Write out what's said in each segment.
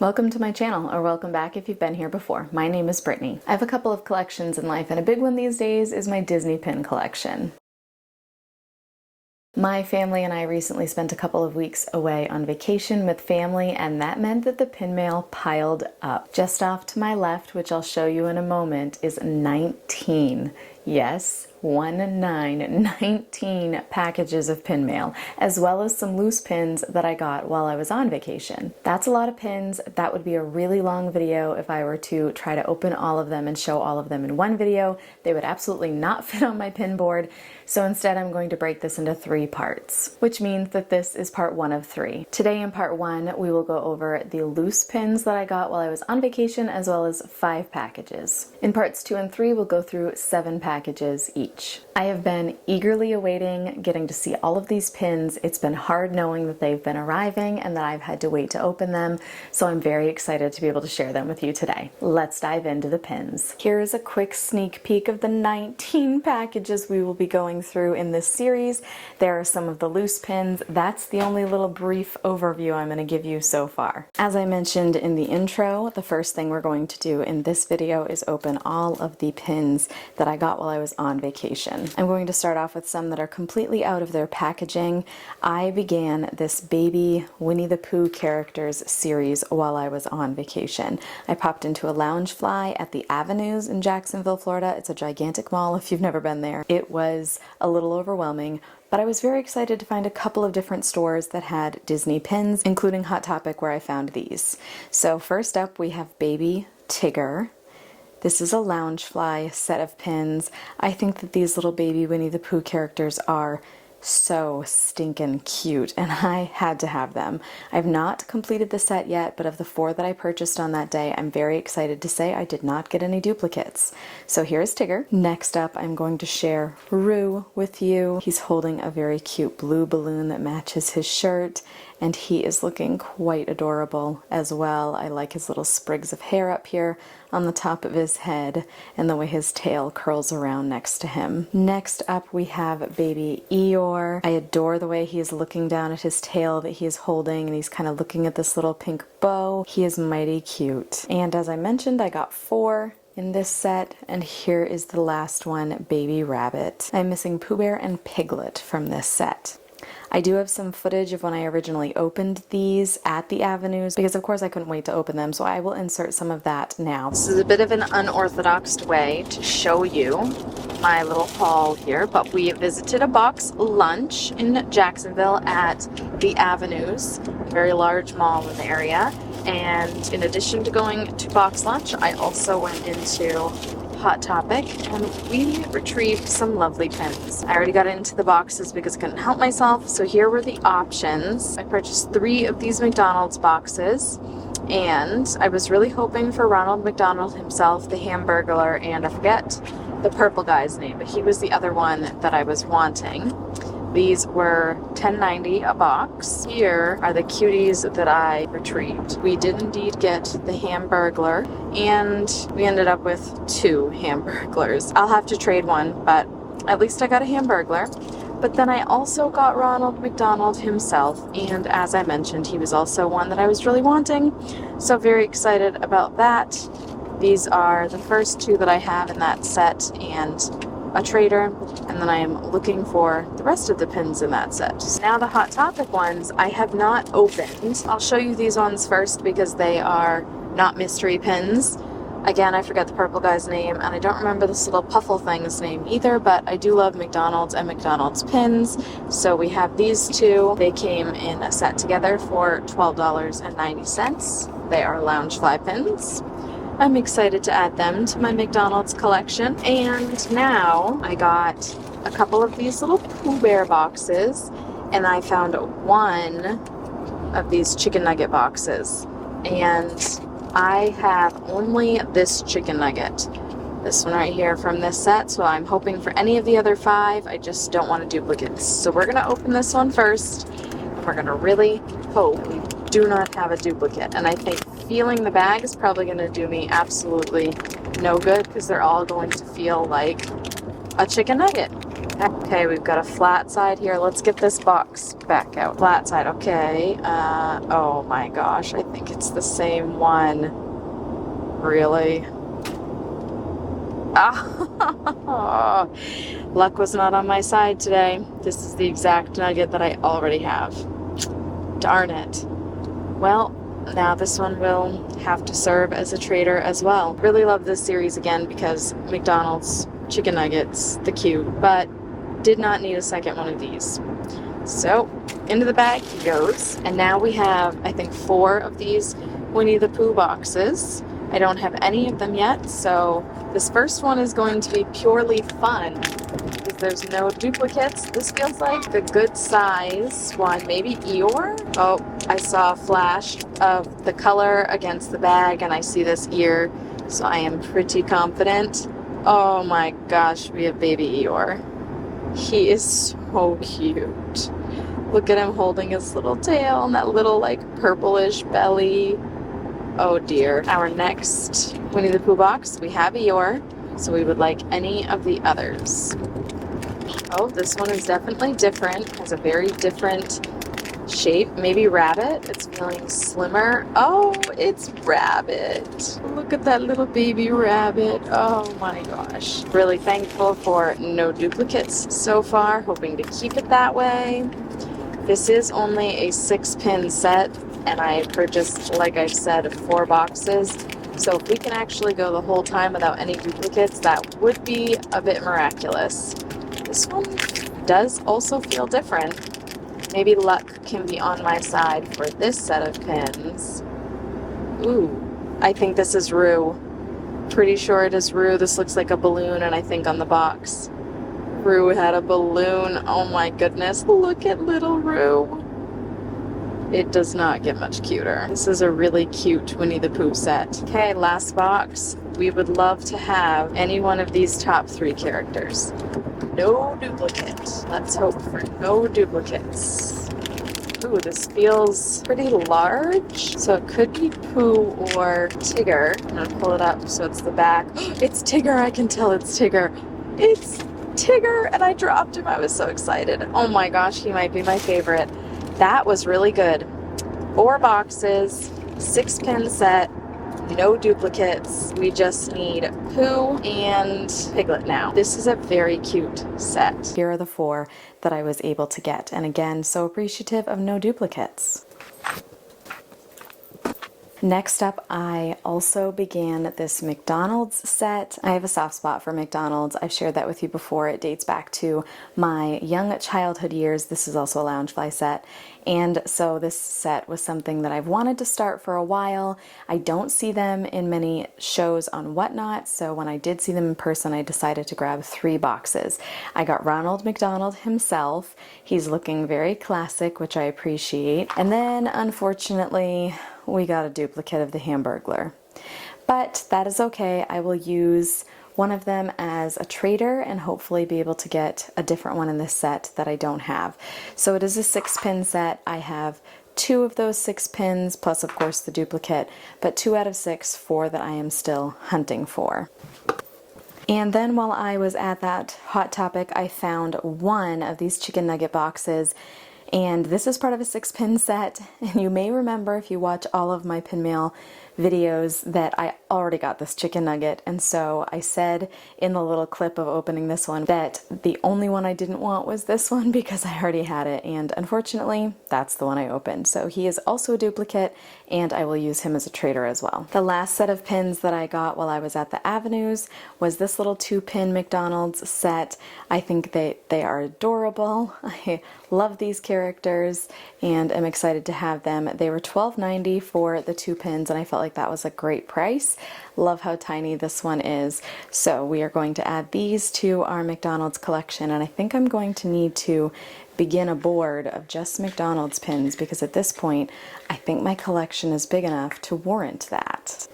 Welcome to my channel, or welcome back if you've been here before. My name is Brittany. I have a couple of collections in life, and a big one these days is my Disney pin collection. My family and I recently spent a couple of weeks away on vacation with family, and that meant that the pin mail piled up. Just off to my left, which I'll show you in a moment, is 19. Yes, 19 packages of pin mail, as well as some loose pins that I got while I was on vacation. That's a lot of pins. That would be a really long video if I were to try to open all of them and show all of them in one video. They would absolutely not fit on my pin board, so instead I'm going to break this into 3 parts, which means that this is part 1 of 3. Today in part 1, we will go over the loose pins that I got while I was on vacation, as well as 5 packages. In parts 2 and 3, we'll go through 7 packages each. I have been eagerly awaiting getting to see all of these pins. It's been hard knowing that they've been arriving and that I've had to wait to open them, so I'm very excited to be able to share them with you today. Let's dive into the pins. Here is a quick sneak peek of the 19 packages we will be going through in this series. There are some of the loose pins. That's the only little brief overview I'm going to give you so far. As I mentioned in the intro, the first thing we're going to do in this video is open all of the pins that I got while I was on vacation. I'm going to start off with some that are completely out of their packaging. I began this baby Winnie the Pooh characters series while I was on vacation. I popped into a Loungefly at the Avenues in Jacksonville, Florida. It's a gigantic mall if you've never been there. It was a little overwhelming, but I was very excited to find a couple of different stores that had Disney pins, including Hot Topic, where I found these. So first up we have Baby Tigger. This is a Loungefly set of pins. I think that these little baby Winnie the Pooh characters are so stinking cute, and I had to have them. I've not completed the set yet, but of the 4 that I purchased on that day, I'm very excited to say I did not get any duplicates. So here's Tigger. Next up, I'm going to share Roo with you. He's holding a very cute blue balloon that matches his shirt, and he is looking quite adorable as well. I like his little sprigs of hair up here on the top of his head and the way his tail curls around next to him. Next up we have baby Eeyore. I adore the way he is looking down at his tail that he is holding, and he's kind of looking at this little pink bow. He is mighty cute. And as I mentioned, I got 4 in this set, and here is the last one, Baby Rabbit. I'm missing Pooh Bear and Piglet from this set. I do have some footage of when I originally opened these at the Avenues, because of course I couldn't wait to open them, so I will insert some of that now. This is a bit of an unorthodox way to show you my little haul here, but we visited a box lunch in Jacksonville at the Avenues, a very large mall in the area, and in addition to going to box lunch, I also went into Hot Topic, and we retrieved some lovely pins. I already got into the boxes because I couldn't help myself, so here were the options. I purchased 3 of these McDonald's boxes, and I was really hoping for Ronald McDonald himself, the Hamburglar, and I forget the purple guy's name, but he was the other one that I was wanting. These were $10.90 a box. Here are the cuties that I retrieved. We did indeed get the Hamburglar, and we ended up with 2 Hamburglars. I'll have to trade one, but at least I got a Hamburglar. But then I also got Ronald McDonald himself, and as I mentioned, he was also one that I was really wanting, so very excited about that. These are the first 2 that I have in that set, and a trader, and then I am looking for the rest of the pins in that set. Now the Hot Topic ones I have not opened. I'll show you these ones first because they are not mystery pins. Again, I forget the purple guy's name, and I don't remember this little puffle thing's name either, but I do love McDonald's and McDonald's pins, so we have these 2. They came in a set together for $12.90. They are Loungefly pins. I'm excited to add them to my McDonald's collection. And now I got a couple of these little Pooh Bear boxes, and I found 1 of these chicken nugget boxes. And I have only this chicken nugget. This one right here from this set, so I'm hoping for any of the other 5. I just don't want to duplicate. So we're gonna open this one first, and we're gonna really hope we do not have a duplicate. And I think feeling the bag is probably going to do me absolutely no good, because they're all going to feel like a chicken nugget. Okay, we've got a flat side here. Let's get this box back out. Flat side, okay. Oh my gosh, I think it's the same one. Really? Ah, luck was not on my side today. This is the exact nugget that I already have. Darn it. Well, now this one will have to serve as a trader as well. Really love this series again because McDonald's chicken nuggets, the cute, but did not need a second one of these. So into the bag he goes. And now we have, I think, 4 of these Winnie the Pooh boxes. I don't have any of them yet, so this first one is going to be purely fun because there's no duplicates. This feels like a good size one, maybe Eeyore? Oh, I saw a flash of the color against the bag and I see this ear, so I am pretty confident. Oh my gosh, we have baby Eeyore. He is so cute. Look at him holding his little tail and that little like purplish belly. Oh dear. Our next Winnie the Pooh box, we have Eeyore, so we would like any of the others. Oh, this one is definitely different, has a very different shape. Maybe Rabbit, it's feeling slimmer. Oh, it's Rabbit. Look at that little baby Rabbit. Oh my gosh. Really thankful for no duplicates so far, hoping to keep it that way. This is only a 6-pin set, and I purchased, like I said, 4 boxes. So if we can actually go the whole time without any duplicates, that would be a bit miraculous. This one does also feel different. Maybe luck can be on my side for this set of pins. Ooh, I think this is Rue. Pretty sure it is Rue. This looks like a balloon, and I think on the box Rue had a balloon. Oh my goodness, look at little Rue. It does not get much cuter. This is a really cute Winnie the Pooh set. Okay, last box. We would love to have any one of these top 3 characters. No duplicate. Let's hope for no duplicates. Ooh, this feels pretty large. So it could be Pooh or Tigger. I'm gonna pull it up so it's the back. It's Tigger, I can tell it's Tigger. It's Tigger, and I dropped him. I was so excited. Oh my gosh, he might be my favorite. That was really good. 4 boxes, 6-pin set, no duplicates. We just need Pooh and Piglet now. This is a very cute set. Here are the 4 that I was able to get. And again, so appreciative of no duplicates. Next up, I also began this McDonald's set. I have a soft spot for McDonald's. I've shared that with you before. It dates back to my young childhood years. This is also a Loungefly set. And so this set was something that I've wanted to start for a while. I don't see them in many shows on Whatnot, so when I did see them in person, I decided to grab 3 boxes. I got Ronald McDonald himself. He's looking very classic, which I appreciate. And then, unfortunately, we got a duplicate of the Hamburglar. But that is okay. I will use one of them as a trader and hopefully be able to get a different one in this set that I don't have. So it is a 6-pin set. I have 2 of those 6 pins, plus of course the duplicate, but 2 out of 6, 4 that I am still hunting for. And then while I was at that Hot Topic, I found one of these chicken nugget boxes. And this is part of a 6-pin set, and you may remember if you watch all of my pin mail videos that I already got this chicken nugget, and so I said in the little clip of opening this one that the only one I didn't want was this one because I already had it, and unfortunately that's the one I opened. So he is also a duplicate, and I will use him as a trader as well. The last set of pins that I got while I was at the Avenues was this little 2-pin McDonald's set. I think they are adorable. I love these characters and am excited to have them. They were $12.90 for the 2 pins, and I felt like that was a great price. Love how tiny this one is. So we are going to add these to our McDonald's collection, and I think I'm going to need to begin a board of just McDonald's pins because at this point I think my collection is big enough to warrant that.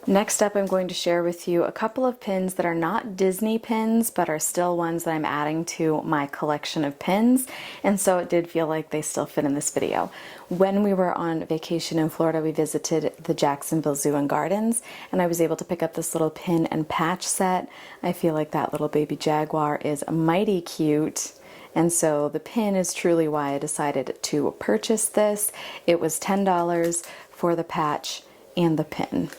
Next up, I'm going to share with you a couple of pins that are not Disney pins, but are still ones that I'm adding to my collection of pins, and so it did feel like they still fit in this video. When we were on vacation in Florida, we visited the Jacksonville Zoo and Gardens, and I was able to pick up this little pin and patch set. I feel like that little baby jaguar is mighty cute. And so the pin is truly why I decided to purchase this. It was $10 for the patch and the pin.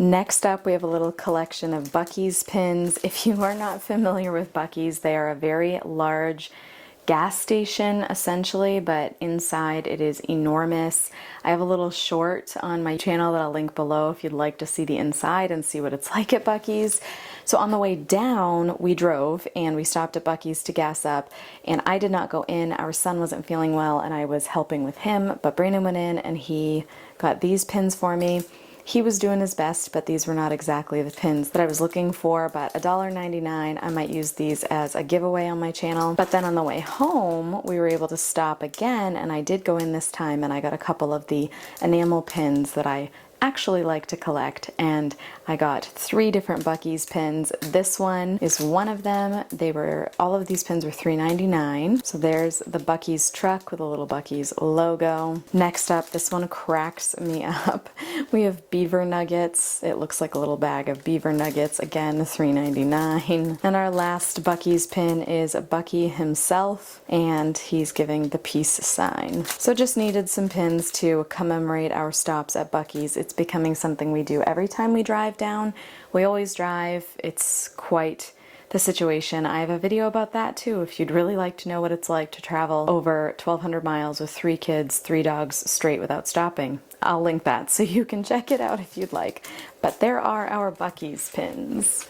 Next up, we have a little collection of Buc-ee's pins. If you are not familiar with Buc-ee's, they are a very large gas station essentially, but inside it is enormous. I have a little short on my channel that I'll link below if you'd like to see the inside and see what it's like at Buc-ee's. So on the way down, we drove and we stopped at Buc-ee's to gas up, and I did not go in. Our son wasn't feeling well and I was helping with him, but Brandon went in and he got these pins for me. He was doing his best, but these were not exactly the pins that I was looking for, but $1.99, I might use these as a giveaway on my channel. But then on the way home, we were able to stop again, and I did go in this time and I got a couple of the enamel pins that I actually like to collect, and I got 3 different Buc-ee's pins. This one is one of them. All of these pins were $3.99. So there's the Buc-ee's truck with a little Buc-ee's logo. Next up, this one cracks me up. We have beaver nuggets. It looks like a little bag of beaver nuggets. Again, $3.99. And our last Buc-ee's pin is Buc-ee himself, and he's giving the peace sign. So just needed some pins to commemorate our stops at Buc-ee's. It's becoming something we do every time we drive down. We always drive. It's quite the situation. I have a video about that too if you'd really like to know what it's like to travel over 1,200 miles with 3 kids, 3 dogs straight without stopping. I'll link that so you can check it out if you'd like. But there are our Buc-ee's pins.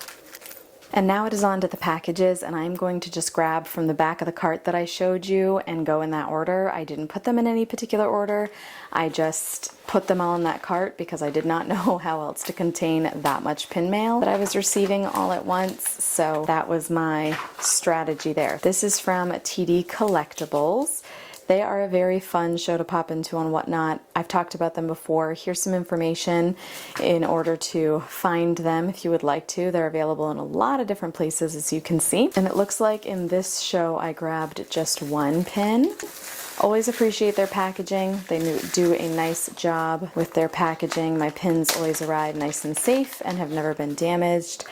And now it is on to the packages, and I'm going to just grab from the back of the cart that I showed you and go in that order. I didn't put them in any particular order. I just put them all in that cart because I did not know how else to contain that much pin mail that I was receiving all at once. So that was my strategy there. This is from TD Collectibles. They are a very fun show to pop into on Whatnot. I've talked about them before. Here's some information in order to find them if you would like to. They're available in a lot of different places, as you can see. And it looks like in this show I grabbed just 1 pin. Always appreciate their packaging. They do a nice job with their packaging. My pins always arrive nice and safe and have never been damaged.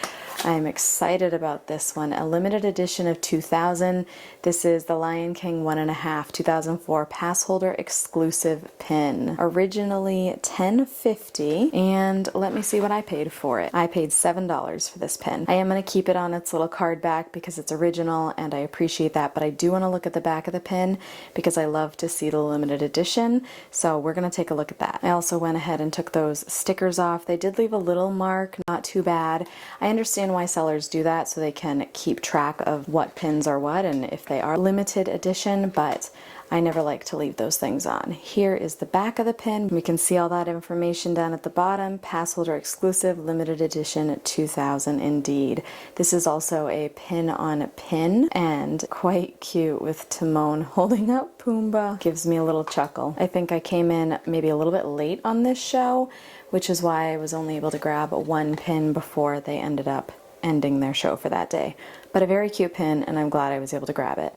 I'm excited about this one. A limited edition of 2000. This is the Lion King 1.5 2004 pass holder exclusive pin. Originally $10.50, and let me see what I paid for it. I paid $7 for this pin. I am going to keep it on its little card back because it's original and I appreciate that, but I do want to look at the back of the pin because I love to see the limited edition, so we're going to take a look at that. I also went ahead and took those stickers off. They did leave a little mark, not too bad. I understand why sellers do that so they can keep track of what pins are what and if they are limited edition, but I never like to leave those things on. Here is the back of the pin. We can see all that information down at the bottom. Pass holder exclusive, limited edition 2000 indeed. This is also a pin on pin and quite cute with Timon holding up Pumbaa. Gives me a little chuckle. I think I came in maybe a little bit late on this show, which is why I was only able to grab 1 pin before they ended up ending their show for that day. But a very cute pin, and I'm glad I was able to grab it.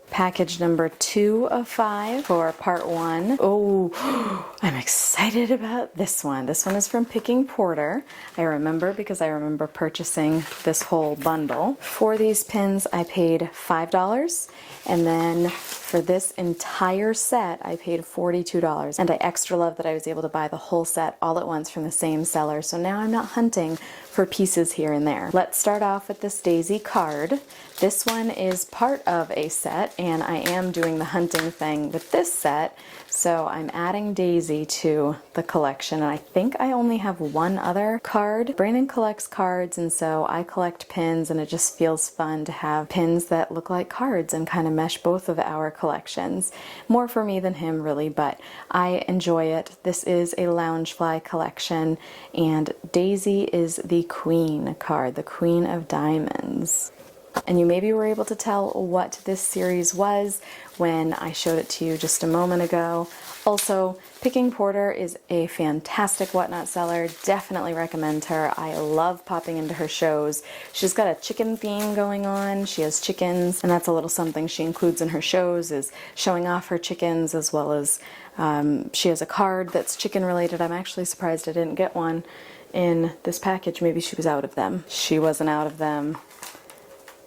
Package number 2 of 5 for part 1. Oh, I'm excited about this one. This one is from Picking Porter. I remember because I remember purchasing this whole bundle. For these pins, I paid $5, and then for this entire set, I paid $42. And I extra love that I was able to buy the whole set all at once from the same seller, so now I'm not hunting for pieces here and there. Let's start off with this Daisy card. This one is part of a set, and I am doing the hunting thing with this set, so I'm adding Daisy to the collection, and I think I only have 1 other card. Brandon collects cards, and so I collect pins, and it just feels fun to have pins that look like cards and kind of mesh both of our collections. More for me than him, really, but I enjoy it. This is a Loungefly collection, and Daisy is the Queen card, the Queen of Diamonds. And you maybe were able to tell what this series was when I showed it to you just a moment ago. Also, Picking Porter is a fantastic whatnot seller. Definitely recommend her. I love popping into her shows. She's got a chicken theme going on. She has chickens, and that's a little something she includes in her shows, is showing off her chickens, as well as she has a card that's chicken related. I'm actually surprised I didn't get one in this package. Maybe she was out of them. She wasn't out of them.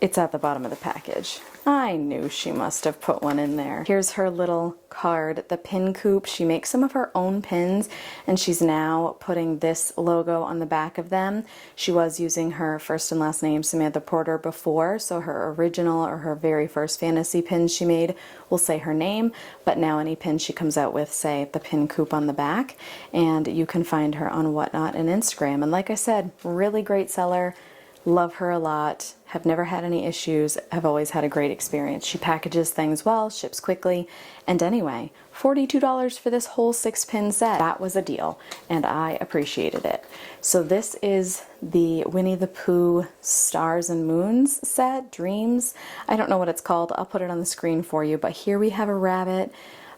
It's at the bottom of the package. I knew she must have put one in there. Here's her little card, the pin coop. She makes some of her own pins, and she's now putting this logo on the back of them. She was using her first and last name, Samantha Porter, before, so her original or her very first fantasy pins she made will say her name, but now any pin she comes out with say the pin coop on the back, and you can find her on Whatnot and Instagram. And like I said, really great seller. Love her a lot, have never had any issues, have always had a great experience. She packages things well, ships quickly, and anyway, $42 for this whole 6-pin set. That was a deal, and I appreciated it. So this is the Winnie the Pooh Stars and Moons set, Dreams. I don't know what it's called, I'll put it on the screen for you, but here we have a rabbit.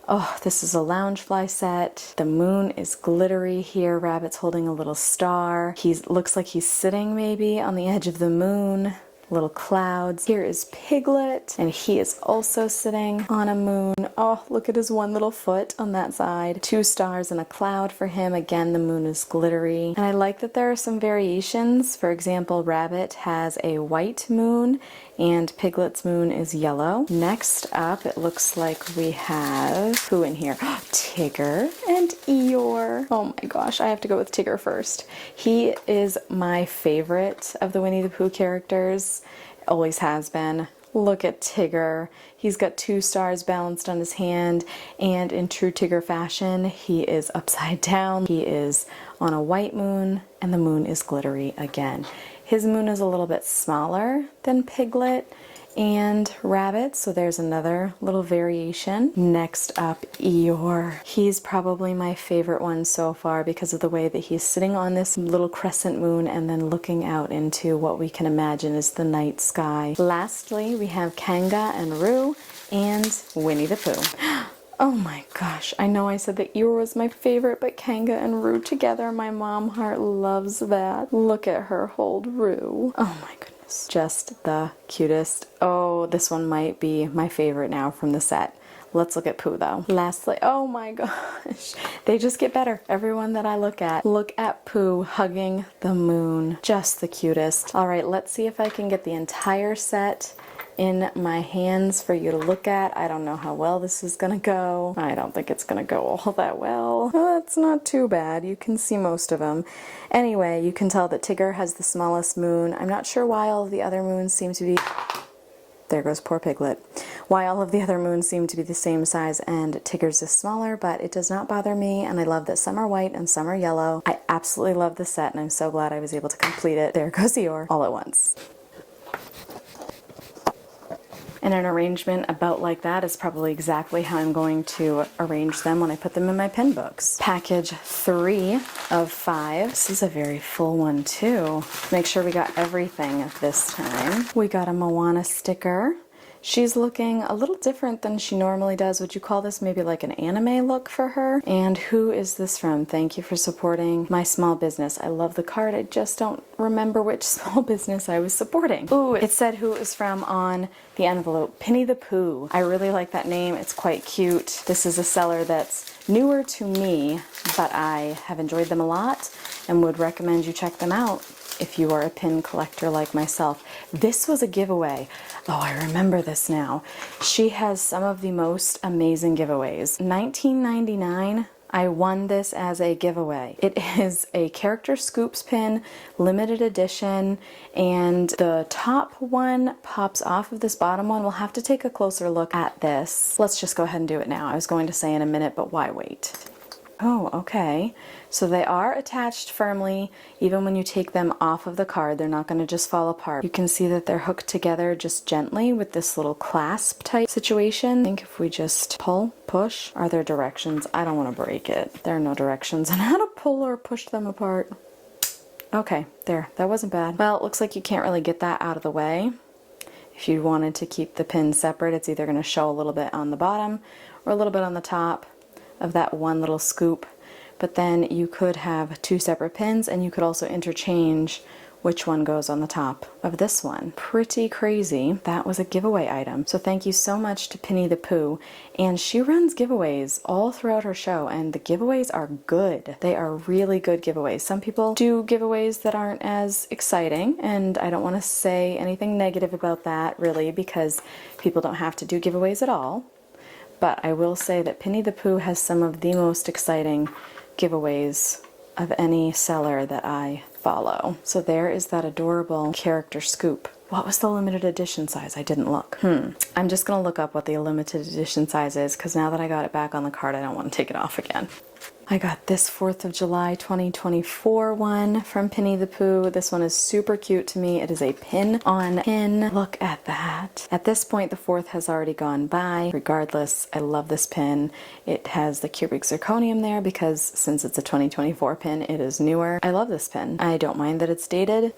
Oh, this is a Loungefly set. The moon is glittery here. Rabbit's holding a little star. He looks like he's sitting maybe on the edge of the moon. Little clouds. Here is Piglet, and he is also sitting on a moon. Oh, look at his one little foot on that side. 2 stars and a cloud for him. Again, the moon is glittery. And I like that there are some variations. For example, Rabbit has a white moon, and Piglet's moon is yellow. Next up, it looks like we have who in here? Tigger and Eeyore. Oh my gosh, I have to go with Tigger first. He is my favorite of the Winnie the Pooh characters. Always has been. Look at Tigger. He's got 2 stars balanced on his hand, and in true Tigger fashion, he is upside down. He is on a white moon, and the moon is glittery again. His moon is a little bit smaller than Piglet and Rabbit, so there's another little variation. Next up, Eeyore. He's probably my favorite one so far because of the way that he's sitting on this little crescent moon and then looking out into what we can imagine is the night sky. Lastly, we have Kanga and Roo and Winnie the Pooh. Oh my gosh, I know I said that Eeyore was my favorite, but Kanga and Roo together, my mom heart loves that. Look at her hold Roo. Oh my goodness, just the cutest. Oh, this one might be my favorite now from the set. Let's look at Pooh though. Lastly, oh my gosh, they just get better. Everyone that I look at Pooh hugging the moon. Just the cutest. All right, let's see if I can get the entire set in my hands for you to look at. I don't know how well this is gonna go. I don't think it's gonna go all that well. It's not too bad. You can see most of them. Anyway, you can tell that Tigger has the smallest moon. I'm not sure why all of the other moons seem to be... There goes poor Piglet. Why all of the other moons seem to be the same size and Tigger's is smaller, but it does not bother me, and I love that some are white and some are yellow. I absolutely love the set, and I'm so glad I was able to complete it. There goes Eeyore all at once. And an arrangement about like that is probably exactly how I'm going to arrange them when I put them in my pin books. Package 3 of 5. This is a very full one too. Make sure we got everything this time. We got a Moana sticker. She's looking a little different than she normally does. Would you call this maybe like an anime look for her? And who is this from? Thank you for supporting my small business. I love the card. I just don't remember which small business I was supporting. Ooh, it said who it was from on the envelope. Penny the Pooh. I really like that name. It's quite cute. This is a seller that's newer to me, but I have enjoyed them a lot and would recommend you check them out if you are a pin collector like myself. This was a giveaway. Oh, I remember this now. She has some of the most amazing giveaways. $19.99, I won this as a giveaway. It is a character scoops pin, limited edition, and the top one pops off of this bottom one. We'll have to take a closer look at this. Let's just go ahead and do it now. I was going to say in a minute, but why wait? Oh, okay. So they are attached firmly. Even when you take them off of the card, they're not going to just fall apart. You can see that they're hooked together just gently with this little clasp type situation. I think if we just pull, push, are there directions? I don't want to break it. There are no directions on how to pull or push them apart. Okay, there. That wasn't bad. Well, it looks like you can't really get that out of the way. If you wanted to keep the pins separate, it's either going to show a little bit on the bottom or a little bit on the top of that one little scoop. But then you could have 2 separate pins, and you could also interchange which one goes on the top of this one. Pretty crazy. That was a giveaway item. So thank you so much to Penny the Pooh. And she runs giveaways all throughout her show, and the giveaways are good. They are really good giveaways. Some people do giveaways that aren't as exciting, and I don't want to say anything negative about that really, because people don't have to do giveaways at all. But I will say that Penny the Pooh has some of the most exciting giveaways of any seller that I follow. So there is that adorable character scoop. What was the limited edition size? I didn't look. I'm just gonna look up what the limited edition size is, because now that I got it back on the card, I don't want to take it off again. I got this 4th of July 2024 one from Penny the Pooh. This one is super cute to me. It is a pin on pin. Look at that. At this point, the 4th has already gone by. Regardless, I love this pin. It has the cubic zirconium there because since it's a 2024 pin, it is newer. I love this pin. I don't mind that it's dated.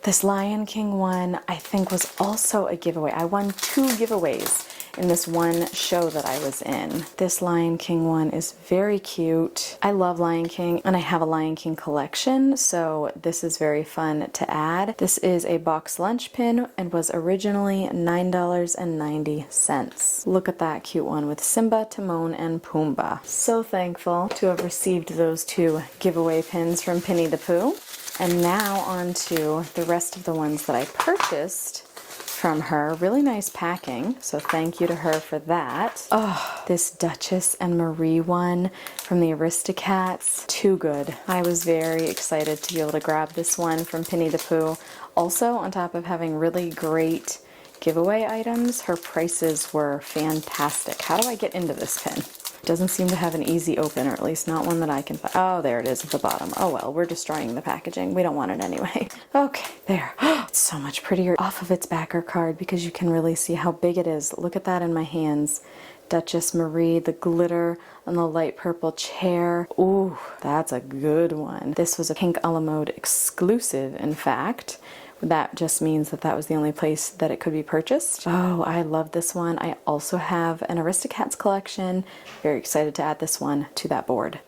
This Lion King one, I think, was also a giveaway. I won 2 giveaways in this one show that I was in. This Lion King one is very cute. I love Lion King, and I have a Lion King collection, so this is very fun to add. This is a box lunch pin and was originally $9.90. Look at that cute one with Simba, Timon, and Pumbaa. So thankful to have received those 2 giveaway pins from Penny the Pooh. And now on to the rest of the ones that I purchased from her. Really nice packing, so thank you to her for that. Oh, this Duchess and Marie one from the Aristocats, too good. I was very excited to be able to grab this one from Penny the Pooh. Also, on top of having really great giveaway items, her prices were fantastic. How do I get into this pin? Doesn't seem to have an easy open, or at least not one that I can find. Oh, there it is at the bottom. Oh well, we're destroying the packaging. We don't want it anyway. Okay, there. It's so much prettier off of its backer card because you can really see how big it is. Look at that in my hands. Duchess Marie, the glitter on the light purple chair. Ooh, that's a good one. This was a Pink a la Mode exclusive, in fact. That just means that that was the only place that it could be purchased. Oh, I love this one. I also have an Aristocats collection. Very excited to add this one to that board.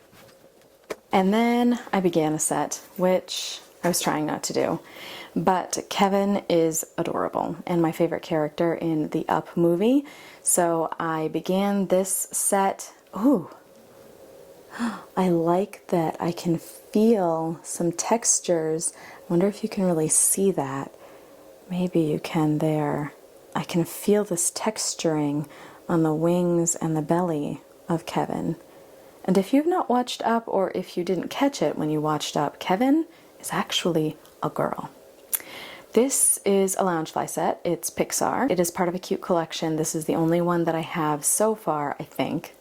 And then I began a set, which I was trying not to do. But Kevin is adorable and my favorite character in the Up movie. So I began this set. Ooh, I like that I can feel some textures. I wonder if you can really see that. Maybe you can there. I can feel this texturing on the wings and the belly of Kevin. And if you've not watched Up, or if you didn't catch it when you watched Up, Kevin is actually a girl. This is a Loungefly set. It's Pixar. It is part of a cute collection. This is the only one that I have so far, I think.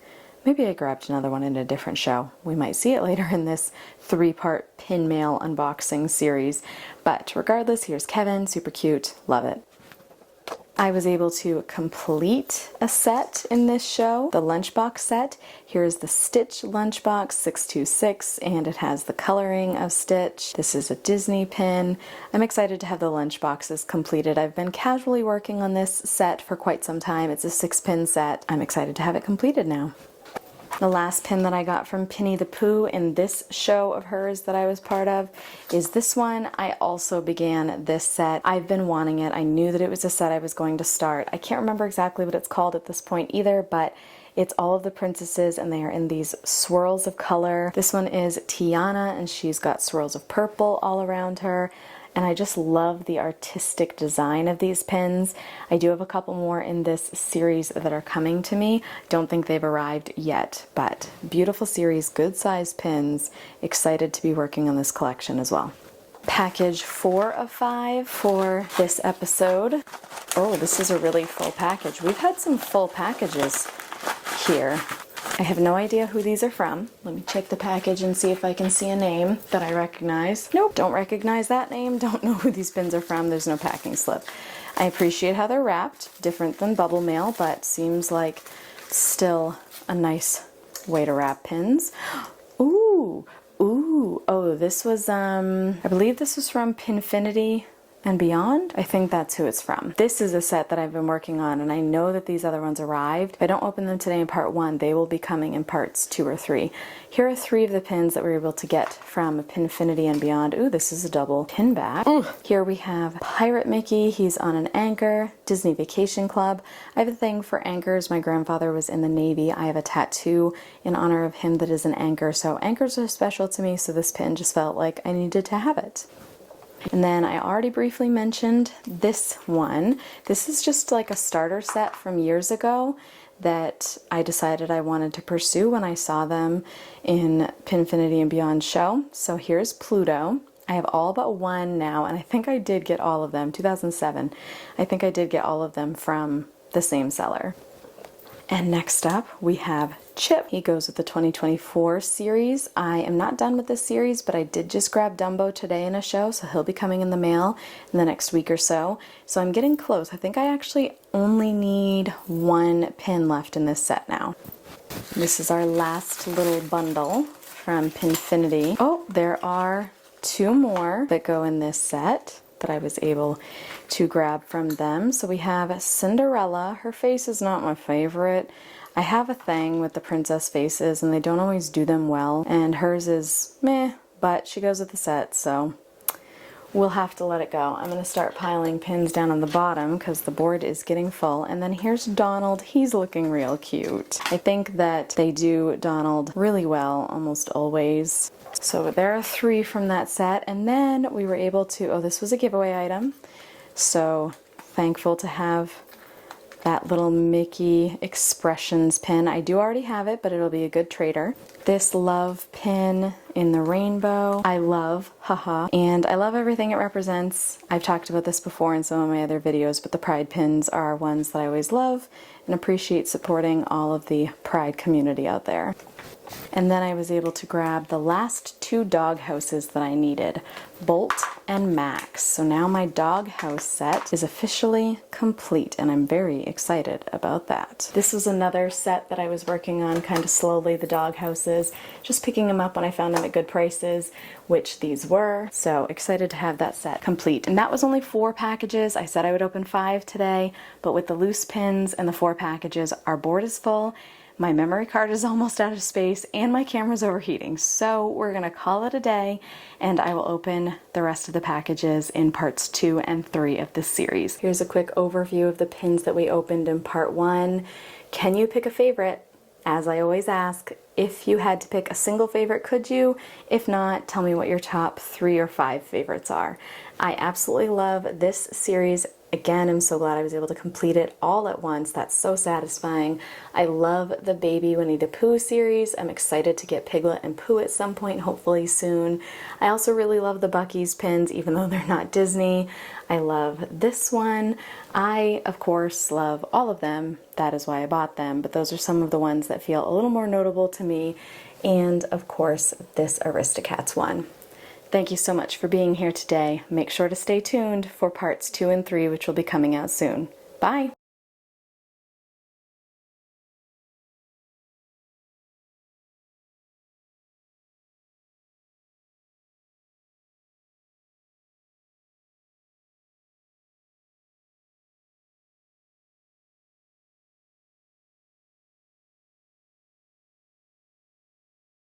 Maybe I grabbed another one in a different show. We might see it later in this 3-part pin mail unboxing series. But regardless, here's Kevin, super cute, love it. I was able to complete a set in this show, the lunchbox set. Here's the Stitch lunchbox 626, and it has the coloring of Stitch. This is a Disney pin. I'm excited to have the lunchboxes completed. I've been casually working on this set for quite some time. It's a 6-pin set. I'm excited to have it completed now. The last pin that I got from Penny the Pooh in this show of hers that I was part of is this one. I also began this set. I've been wanting it. I knew that it was a set I was going to start. I can't remember exactly what it's called at this point either, but it's all of the princesses and they are in these swirls of color. This one is Tiana and she's got swirls of purple all around her. And I just love the artistic design of these pins. I do have a couple more in this series that are coming to me. Don't think they've arrived yet, but beautiful series, good size pins. Excited to be working on this collection as well. Package 4 of 5 for this episode. Oh, this is a really full package. We've had some full packages here. I have no idea who these are from. Let me check the package and see if I can see a name that I recognize. Nope, don't recognize that name. Don't know who these pins are from. There's no packing slip. I appreciate how they're wrapped. Different than bubble mail, but seems like still a nice way to wrap pins. Ooh, ooh. Oh, this was, I believe this was from Pinfinity and Beyond. I think that's who it's from. This is a set that I've been working on, and I know that these other ones arrived. If I don't open them today in part 1, they will be coming in parts 2 or 3. Here are 3 of the pins that we were able to get from Pinfinity and Beyond. Ooh, this is a double pin back. Ooh. Here we have Pirate Mickey. He's on an anchor. Disney Vacation Club. I have a thing for anchors. My grandfather was in the Navy. I have a tattoo in honor of him that is an anchor, so anchors are special to me, so this pin just felt like I needed to have it. And then I already briefly mentioned this one. This is just like a starter set from years ago that I decided I wanted to pursue when I saw them in Pinfinity and Beyond show. So here's Pluto. I have all but one now, and I think I did get all of them, 2007. I think I did get all of them from the same seller. And next up we have Chip. He goes with the 2024 series. I am not done with this series, but I did just grab Dumbo today in a show, so he'll be coming in the mail in the next week or so. So I'm getting close. I think I actually only need 1 pin left in this set now. This is our last little bundle from Pinfinity. Oh, there are 2 more that go in this set that I was able to grab from them. So we have Cinderella. Her face is not my favorite. I have a thing with the princess faces and they don't always do them well, and hers is meh, but she goes with the set, so we'll have to let it go. I'm going to start piling pins down on the bottom because the board is getting full. And then here's Donald. He's looking real cute. I think that they do Donald really well almost always. So there are 3 from that set, and then we were able to, oh, this was a giveaway item, so thankful to have that little Mickey Expressions pin. I do already have it, but it'll be a good trader. This love pin in the rainbow, I love, haha, and I love everything it represents. I've talked about this before in some of my other videos, but the Pride pins are ones that I always love and appreciate supporting all of the Pride community out there. And then I was able to grab the last 2 dog houses that I needed, Bolt and Max. So now my dog house set is officially complete, and I'm very excited about that. This was another set that I was working on kind of slowly, the dog houses, just picking them up when I found them at good prices, which these were. So excited to have that set complete. And that was only 4 packages. I said I would open 5 today, but with the loose pins and the 4 packages, our board is full. My memory card is almost out of space and my camera's overheating. So we're gonna call it a day, and I will open the rest of the packages in parts 2 and 3 of this series. Here's a quick overview of the pins that we opened in part 1. Can you pick a favorite? As I always ask, if you had to pick a single favorite, could you? If not, tell me what your top 3 or 5 favorites are. I absolutely love this series. Again, I'm so glad I was able to complete it all at once. That's so satisfying. I love the Baby Winnie the Pooh series. I'm excited to get Piglet and Pooh at some point, hopefully soon. I also really love the Buc-ee's pins, even though they're not Disney. I love this one. I, of course, love all of them. That is why I bought them, but those are some of the ones that feel a little more notable to me. And, of course, this Aristocats one. Thank you so much for being here today. Make sure to stay tuned for parts 2 and 3, which will be coming out soon. Bye!